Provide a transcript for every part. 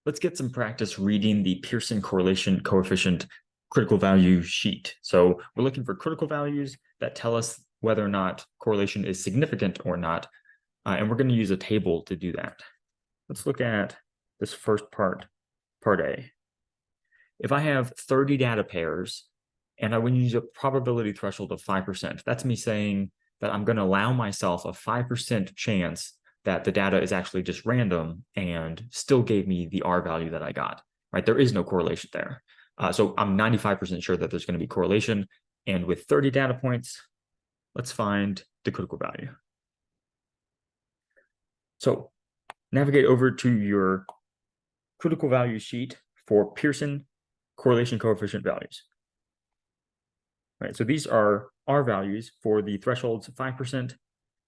let's get some practice reading the Pearson correlation coefficient critical value sheet. So we're looking for critical values that tell us whether or not correlation is significant or not. And we're going to use a table to do that. Let's look at this first part, part A. If I have 30 data pairs and I would use a probability threshold of 5%, that's me saying that I'm going to allow myself a 5% chance that the data is actually just random and still gave me the R value that I got, right? There is no correlation there. So I'm 95% sure that there's going to be correlation. And with 30 data points, let's find the critical value. So navigate over to your critical value sheet for Pearson correlation coefficient values. Right, so these are R values for the thresholds 5%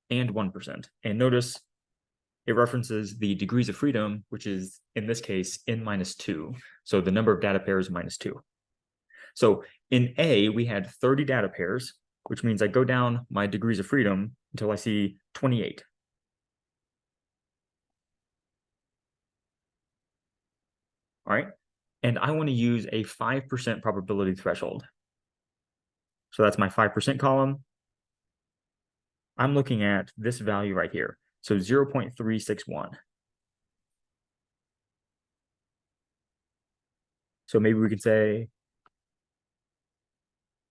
and 1%. And notice it references the degrees of freedom, which is, in this case, n-2. So the number of data pairs -2. So in A, we had 30 data pairs, which means I go down my degrees of freedom until I see 28. All right, and I want to use a 5% probability threshold. So that's my 5% column. I'm looking at this value right here. So 0.361. So maybe we could say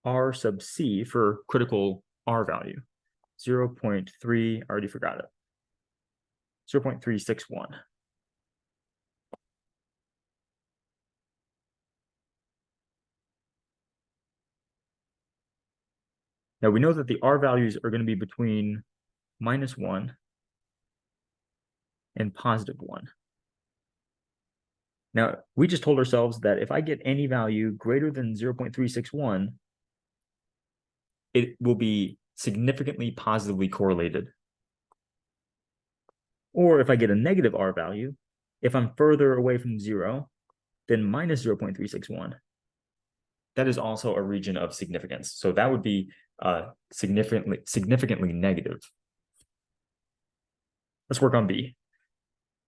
R sub C for critical R value. 0.3, I already forgot it. 0.361. Now we know that the R values are going to be between -1 and +1. Now, we just told ourselves that if I get any value greater than 0.361, it will be significantly positively correlated. Or if I get a negative R value, if I'm further away from 0, then -0.361. That is also a region of significance. So that would be significantly negative. Let's work on B.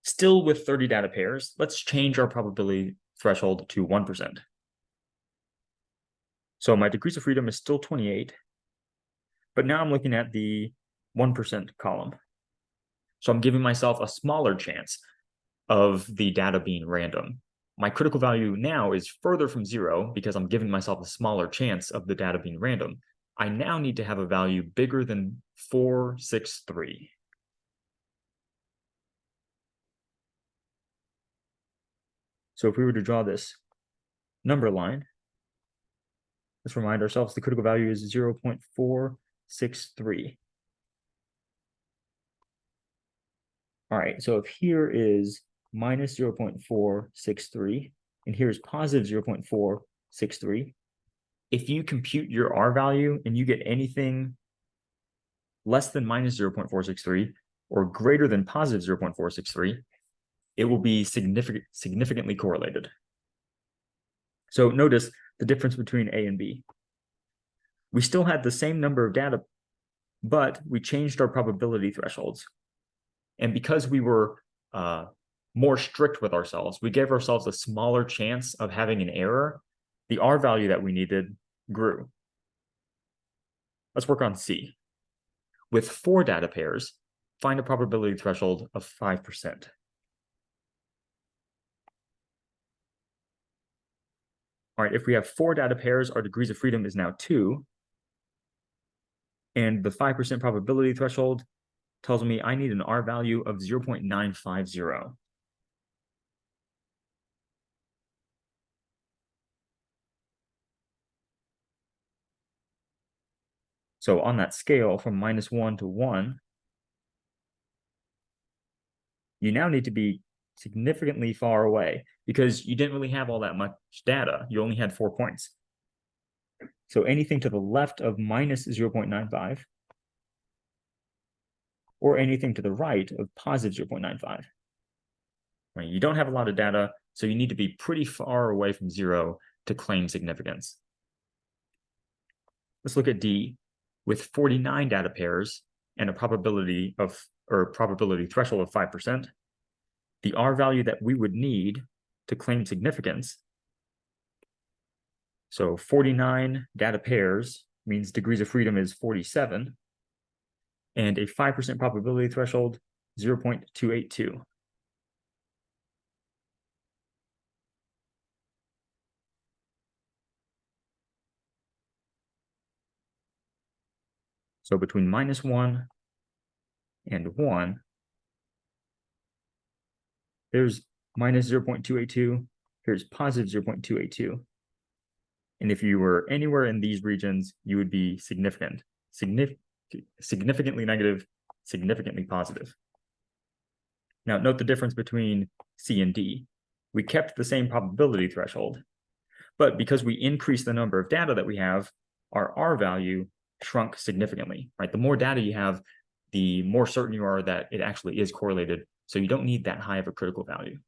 Still with 30 data pairs, let's change our probability threshold to 1%. So my degrees of freedom is still 28, but now I'm looking at the 1% column. So I'm giving myself a smaller chance of the data being random. My critical value now is further from 0 because I'm giving myself a smaller chance of the data being random. I now need to have a value bigger than 463. So if we were to draw this number line, let's remind ourselves the critical value is 0.463. All right, so if here is minus 0.463 and here's positive 0.463, if you compute your R value and you get anything less than minus 0.463 or greater than positive 0.463, it will be significantly correlated. So notice the difference between A and B. We still had the same number of data, but we changed our probability thresholds. And because we were more strict with ourselves, we gave ourselves a smaller chance of having an error. The R value that we needed grew. Let's work on C. With 4 data pairs, find a probability threshold of 5%. All right, if we have 4 data pairs, our degrees of freedom is now 2. And the 5% probability threshold tells me I need an R value of 0.950. So on that scale from -1 to 1, you now need to be significantly far away because you didn't really have all that much data. You only had 4 points. So anything to the left of minus 0.95 or anything to the right of positive 0.95. Right? You don't have a lot of data, so you need to be pretty far away from 0 to claim significance. Let's look at D. With 49 data pairs and a probability threshold of 5%, the R value that we would need to claim significance. So 49 data pairs means degrees of freedom is 47, and a 5% probability threshold, 0.282. So between -1 and 1, there's minus 0.282, here's positive 0.282. And if you were anywhere in these regions, you would be significantly negative, significantly positive. Now, note the difference between C and D. We kept the same probability threshold, but because we increased the number of data that we have, our R value shrunk significantly, right? The more data you have, the more certain you are that it actually is correlated. So you don't need that high of a critical value.